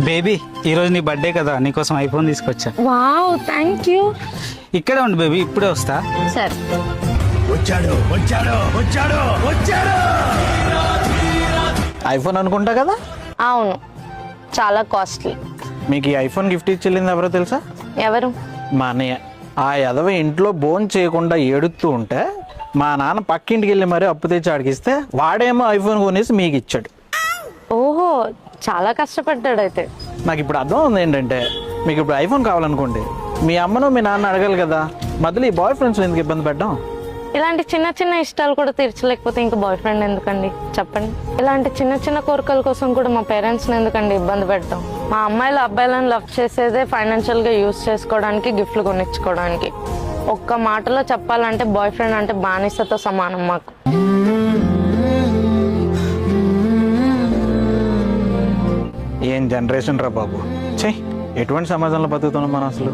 Baby ఈరోజు నీ birthday కదా, నీకోసం ఐఫోన్ తీసుకొచ్చా. Wow, thank you. ఇక్కడే ఉండు బేబీ, ఇప్పుడే వస్తా. సరే. ఐఫోన్ అనుకుంటా కదా. అవును, చాలా కాస్ట్లీ. మీకు ఈ ఐఫోన్ గిఫ్ట్ ఇచ్చెళ్ళింది ఎవరో తెలుసా? ఎవరు? మా అన్నయ్య. ఆ ఎదవ ఇంట్లో భోజనం చేయకుండా ఏడుస్తూ ఉంటే మా నాన్న పక్కింటికి వెళ్ళి మరీ అప్పు తెచ్చి అడిగిస్తే వాడేమో ఐఫోన్ కొనేసి మీకు ఇచ్చాడు. ఓహో, చాలా కష్టపడ్డాడు అయితే. నాకు ఇప్పుడు అర్థం ఉంది ఏంటంటే, మీకు ఇప్పుడు ఐఫోన్ కావాలనుకోండి, మీ అమ్మను మీ నాన్న అడగాలి కదా, మధ్యలో ఈ బాయ్ ఫ్రెండ్స్ ఎందుకు ఇబ్బంది పెట్టడం? ఇలాంటి చిన్న చిన్న ఇష్టాలు కూడా తీర్చలేకపోతే ఇంకా బాయ్ ఫ్రెండ్ ఎందుకండి చెప్పండి. ఇలాంటి చిన్న చిన్న కోరికల కోసం కూడా మా పేరెంట్స్ని ఎందుకండి ఇబ్బంది పెట్టడం? మా అమ్మాయిలు అబ్బాయిలను లవ్ చేసేదే ఫైనాన్షియల్గా యూజ్ చేసుకోవడానికి, గిఫ్ట్లు కొనిచ్చుకోవడానికి. ఒక్క మాటలో చెప్పాలంటే బాయ్ ఫ్రెండ్ అంటే బానిసతో సమానం మాకు. ఏం జనరేషన్ రా బాబు. చెయ్, ఎటువంటి సమాజంలో బతుకుతున్నాం మనం అసలు?